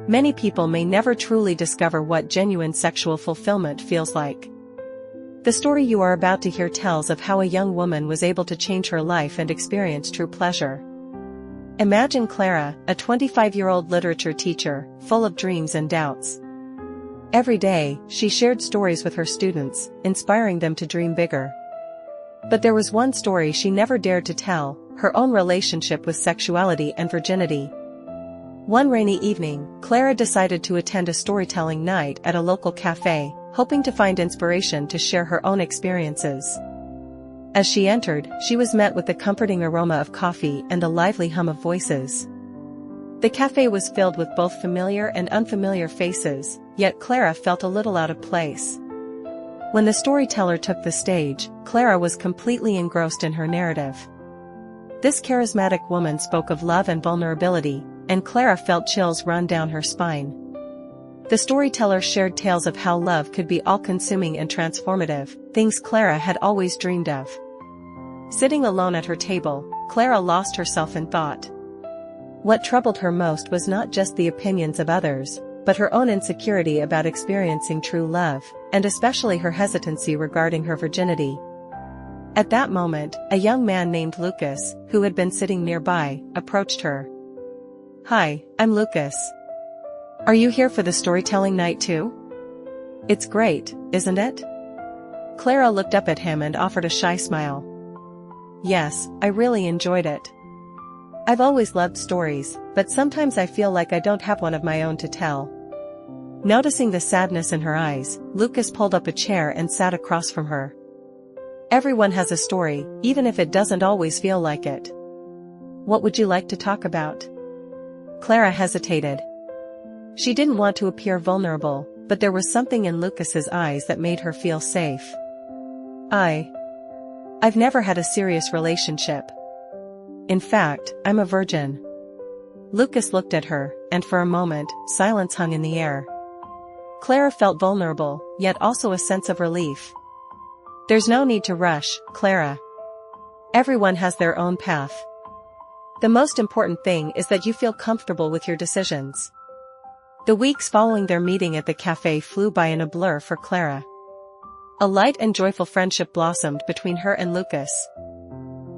Many people may never truly discover what genuine sexual fulfillment feels like. The story you are about to hear tells of how a young woman was able to change her life and experience true pleasure. Imagine Clara, a 25-year-old literature teacher, full of dreams and doubts. Every day, she shared stories with her students, inspiring them to dream bigger. But there was one story she never dared to tell, her own relationship with sexuality and virginity. One rainy evening, Clara decided to attend a storytelling night at a local cafe, hoping to find inspiration to share her own experiences. As she entered, she was met with the comforting aroma of coffee and a lively hum of voices. The cafe was filled with both familiar and unfamiliar faces, yet Clara felt a little out of place. When the storyteller took the stage, Clara was completely engrossed in her narrative. This charismatic woman spoke of love and vulnerability, and Clara felt chills run down her spine. The storyteller shared tales of how love could be all-consuming and transformative, things Clara had always dreamed of. Sitting alone at her table, Clara lost herself in thought. What troubled her most was not just the opinions of others, but her own insecurity about experiencing true love, and especially her hesitancy regarding her virginity. At that moment, a young man named Lucas, who had been sitting nearby, approached her. "Hi, I'm Lucas. Are you here for the storytelling night too? It's great, isn't it?" Clara looked up at him and offered a shy smile. "Yes, I really enjoyed it. I've always loved stories, but sometimes I feel like I don't have one of my own to tell." Noticing the sadness in her eyes, Lucas pulled up a chair and sat across from her. "Everyone has a story, even if it doesn't always feel like it. What would you like to talk about?" Clara hesitated. She didn't want to appear vulnerable, but there was something in Lucas's eyes that made her feel safe. I've never had a serious relationship. In fact, I'm a virgin." Lucas looked at her, and for a moment, silence hung in the air. Clara felt vulnerable, yet also a sense of relief. "There's no need to rush, Clara. Everyone has their own path. The most important thing is that you feel comfortable with your decisions." The weeks following their meeting at the cafe flew by in a blur for Clara. A light and joyful friendship blossomed between her and Lucas.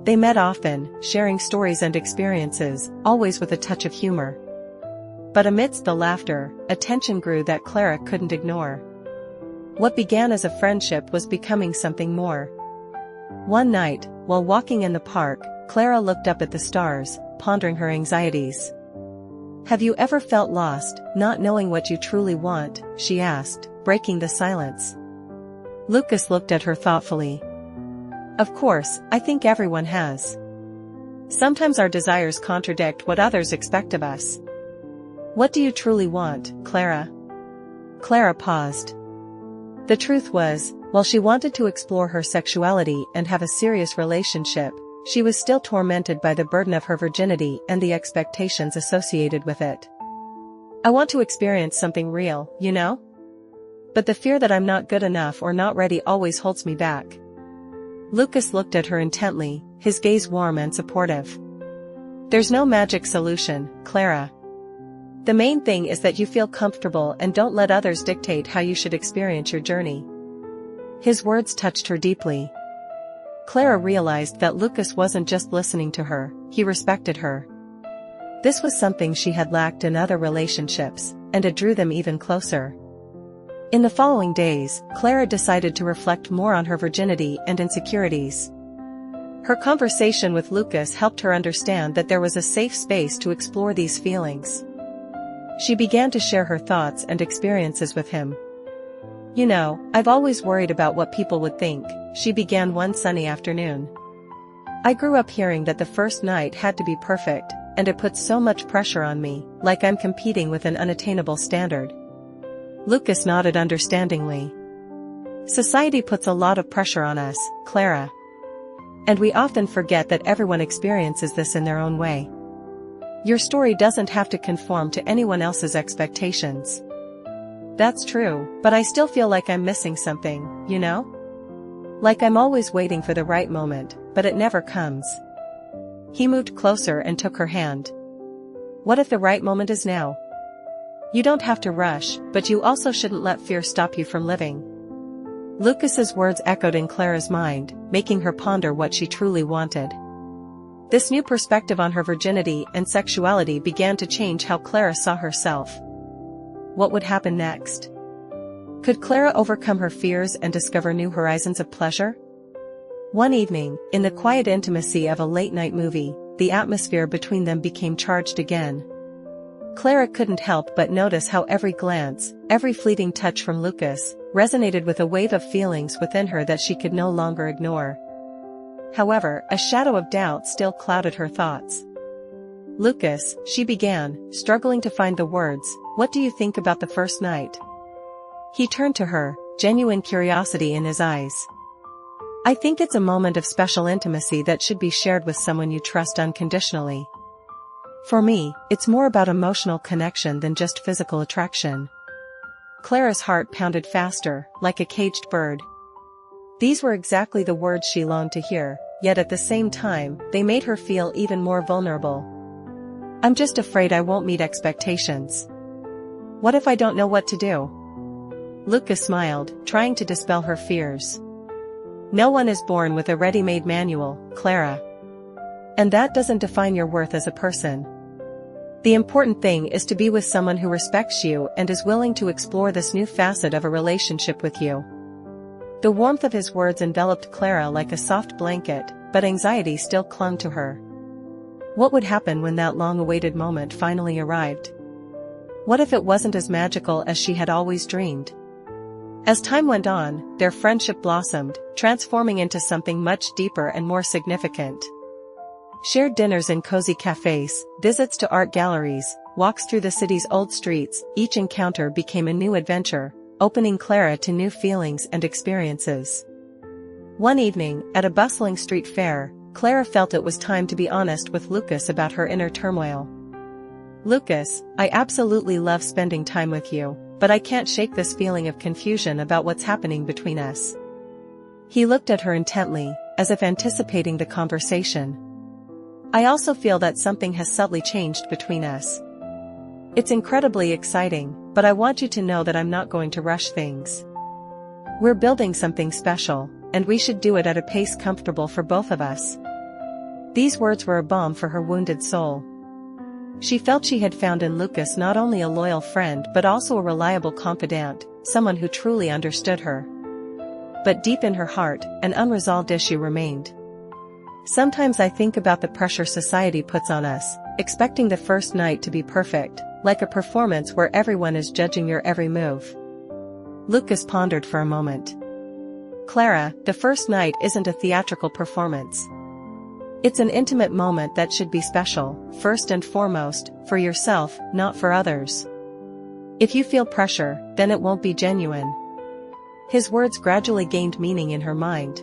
They met often, sharing stories and experiences, always with a touch of humor. But amidst the laughter, a tension grew that Clara couldn't ignore. What began as a friendship was becoming something more. One night, while walking in the park, Clara looked up at the stars, pondering her anxieties. "Have you ever felt lost, not knowing what you truly want?" she asked, breaking the silence. Lucas looked at her thoughtfully. "Of course, I think everyone has. Sometimes our desires contradict what others expect of us. What do you truly want, Clara?" Clara paused. The truth was, while she wanted to explore her sexuality and have a serious relationship, she was still tormented by the burden of her virginity and the expectations associated with it. "I want to experience something real, you know? But the fear that I'm not good enough or not ready always holds me back." Lucas looked at her intently, his gaze warm and supportive. "There's no magic solution, Clara. The main thing is that you feel comfortable and don't let others dictate how you should experience your journey." His words touched her deeply. Clara realized that Lucas wasn't just listening to her, he respected her. This was something she had lacked in other relationships, and it drew them even closer. In the following days, Clara decided to reflect more on her virginity and insecurities. Her conversation with Lucas helped her understand that there was a safe space to explore these feelings. She began to share her thoughts and experiences with him. "You know, I've always worried about what people would think," she began one sunny afternoon. "I grew up hearing that the first night had to be perfect, and it puts so much pressure on me, like I'm competing with an unattainable standard." Lucas nodded understandingly. "Society puts a lot of pressure on us, Clara. And we often forget that everyone experiences this in their own way. Your story doesn't have to conform to anyone else's expectations." "That's true, but I still feel like I'm missing something, you know? Like I'm always waiting for the right moment, but it never comes." He moved closer and took her hand. "What if the right moment is now? You don't have to rush, but you also shouldn't let fear stop you from living. Lucas's words echoed in Clara's mind, making her ponder what she truly wanted. This new perspective on her virginity and sexuality began to change how Clara saw herself. What would happen next? Could Clara overcome her fears and discover new horizons of pleasure? One evening, in the quiet intimacy of a late-night movie, the atmosphere between them became charged again. Clara couldn't help but notice how every glance, every fleeting touch from Lucas, resonated with a wave of feelings within her that she could no longer ignore. However, a shadow of doubt still clouded her thoughts. "Lucas," she began, struggling to find the words, "what do you think about the first night?" He turned to her, genuine curiosity in his eyes. "I think it's a moment of special intimacy that should be shared with someone you trust unconditionally. For me, it's more about emotional connection than just physical attraction." Clara's heart pounded faster, like a caged bird. These were exactly the words she longed to hear, yet at the same time, they made her feel even more vulnerable. "I'm just afraid I won't meet expectations. What if I don't know what to do?" Lucas smiled, trying to dispel her fears. "No one is born with a ready-made manual, Clara. And that doesn't define your worth as a person. The important thing is to be with someone who respects you and is willing to explore this new facet of a relationship with you." The warmth of his words enveloped Clara like a soft blanket, but anxiety still clung to her. What would happen when that long-awaited moment finally arrived? What if it wasn't as magical as she had always dreamed? As time went on, their friendship blossomed, transforming into something much deeper and more significant. Shared dinners in cozy cafes, visits to art galleries, walks through the city's old streets, each encounter became a new adventure, opening Clara to new feelings and experiences. One evening, at a bustling street fair, Clara felt it was time to be honest with Lucas about her inner turmoil. "Lucas, I absolutely love spending time with you, but I can't shake this feeling of confusion about what's happening between us." He looked at her intently, as if anticipating the conversation. "I also feel that something has subtly changed between us. It's incredibly exciting, but I want you to know that I'm not going to rush things. We're building something special, and we should do it at a pace comfortable for both of us." These words were a balm for her wounded soul. She felt she had found in Lucas not only a loyal friend but also a reliable confidant, someone who truly understood her. But deep in her heart, an unresolved issue remained. "Sometimes I think about the pressure society puts on us, expecting the first night to be perfect, like a performance where everyone is judging your every move." Lucas pondered for a moment. "Clara, the first night isn't a theatrical performance. It's an intimate moment that should be special, first and foremost, for yourself, not for others. If you feel pressure, then it won't be genuine." His words gradually gained meaning in her mind.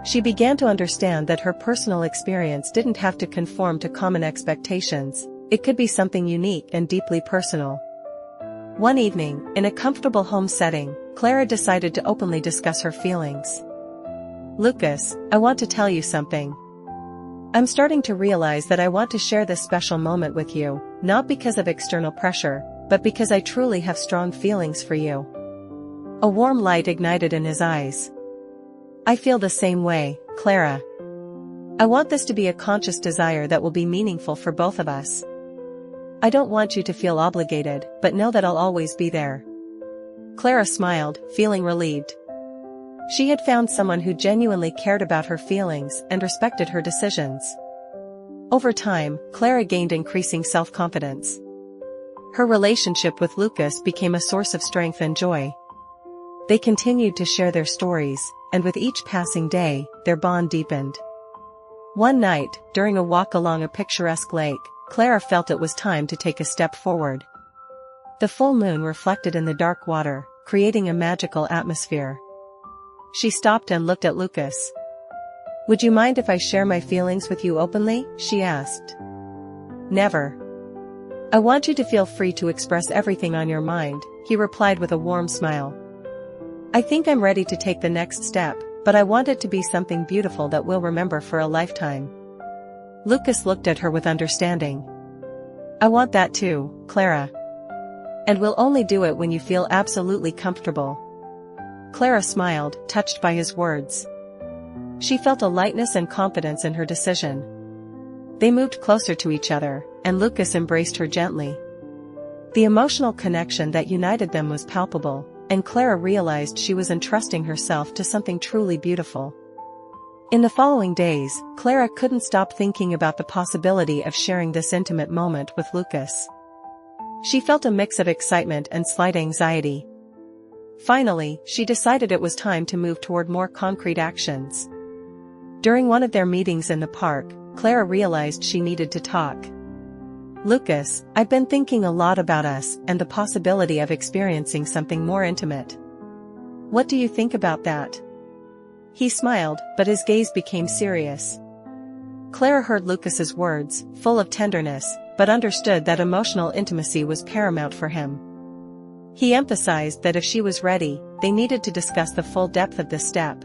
She began to understand that her personal experience didn't have to conform to common expectations, it could be something unique and deeply personal. One evening, in a comfortable home setting, Clara decided to openly discuss her feelings. "Lucas, I want to tell you something. I'm starting to realize that I want to share this special moment with you, not because of external pressure, but because I truly have strong feelings for you." A warm light ignited in his eyes. "I feel the same way, Clara. I want this to be a conscious desire that will be meaningful for both of us. I don't want you to feel obligated, but know that I'll always be there." Clara smiled, feeling relieved. She had found someone who genuinely cared about her feelings and respected her decisions. Over time, Clara gained increasing self-confidence. Her relationship with Lucas became a source of strength and joy. They continued to share their stories, and with each passing day, their bond deepened. One night, during a walk along a picturesque lake, Clara felt it was time to take a step forward. The full moon reflected in the dark water, creating a magical atmosphere. She stopped and looked at Lucas. "Would you mind if I share my feelings with you openly?" she asked. "Never. I want you to feel free to express everything on your mind," he replied with a warm smile. "I think I'm ready to take the next step, but I want it to be something beautiful that we'll remember for a lifetime." Lucas looked at her with understanding. "I want that too, Clara. And we'll only do it when you feel absolutely comfortable. Clara smiled, touched by his words. She felt a lightness and confidence in her decision. They moved closer to each other, and Lucas embraced her gently. The emotional connection that united them was palpable, and Clara realized she was entrusting herself to something truly beautiful. In the following days, Clara couldn't stop thinking about the possibility of sharing this intimate moment with Lucas. She felt a mix of excitement and slight anxiety. Finally, she decided it was time to move toward more concrete actions. During one of their meetings in the park, Clara realized she needed to talk. "Lucas, I've been thinking a lot about us and the possibility of experiencing something more intimate. What do you think about that?" He smiled, but his gaze became serious. Clara heard Lucas's words, full of tenderness, but understood that emotional intimacy was paramount for him. He emphasized that if she was ready, they needed to discuss the full depth of this step.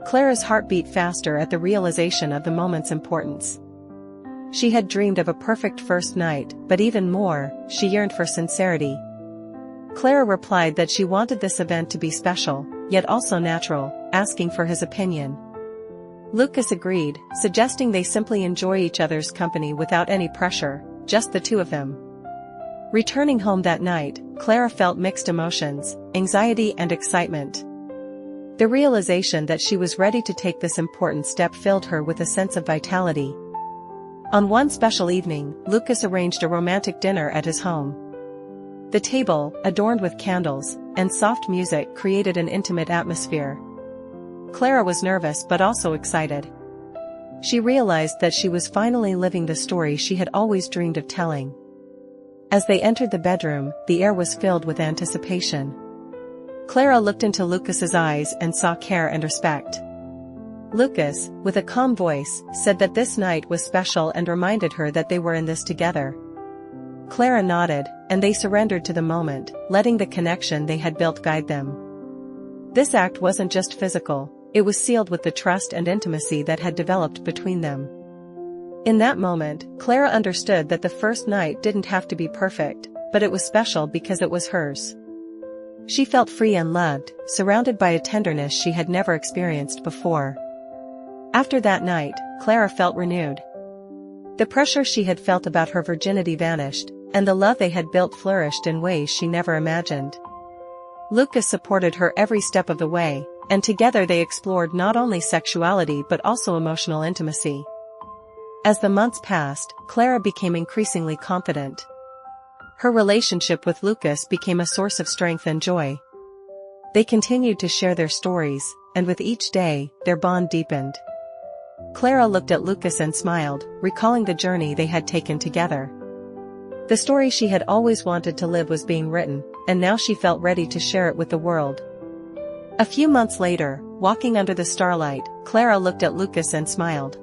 Clara's heart beat faster at the realization of the moment's importance. She had dreamed of a perfect first night, but even more, she yearned for sincerity. Clara replied that she wanted this event to be special, yet also natural, asking for his opinion. Lucas agreed, suggesting they simply enjoy each other's company without any pressure, just the two of them. Returning home that night, Clara felt mixed emotions, anxiety and excitement. The realization that she was ready to take this important step filled her with a sense of vitality. On one special evening, Lucas arranged a romantic dinner at his home. The table, adorned with candles and soft music, created an intimate atmosphere. Clara was nervous but also excited. She realized that she was finally living the story she had always dreamed of telling. As they entered the bedroom, the air was filled with anticipation. Clara looked into Lucas's eyes and saw care and respect. Lucas, with a calm voice, said that this night was special and reminded her that they were in this together. Clara nodded, and they surrendered to the moment, letting the connection they had built guide them. This act wasn't just physical, it was sealed with the trust and intimacy that had developed between them. In that moment, Clara understood that the first night didn't have to be perfect, but it was special because it was hers. She felt free and loved, surrounded by a tenderness she had never experienced before. After that night, Clara felt renewed. The pressure she had felt about her virginity vanished, and the love they had built flourished in ways she never imagined. Lucas supported her every step of the way, and together they explored not only sexuality but also emotional intimacy. As the months passed, Clara became increasingly confident. Her relationship with Lucas became a source of strength and joy. They continued to share their stories, and with each day, their bond deepened. Clara looked at Lucas and smiled, recalling the journey they had taken together. The story she had always wanted to live was being written, and now she felt ready to share it with the world. A few months later, walking under the starlight, Clara looked at Lucas and smiled.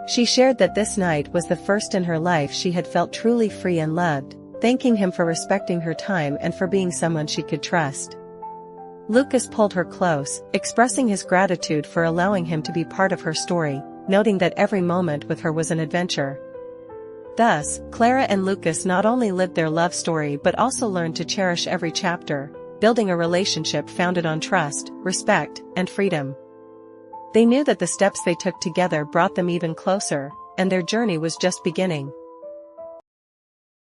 She shared that this night was the first in her life she had felt truly free and loved, thanking him for respecting her time and for being someone she could trust. Lucas pulled her close, expressing his gratitude for allowing him to be part of her story, noting that every moment with her was an adventure. Thus, Clara and Lucas not only lived their love story but also learned to cherish every chapter, building a relationship founded on trust, respect, and freedom. They knew that the steps they took together brought them even closer, and their journey was just beginning.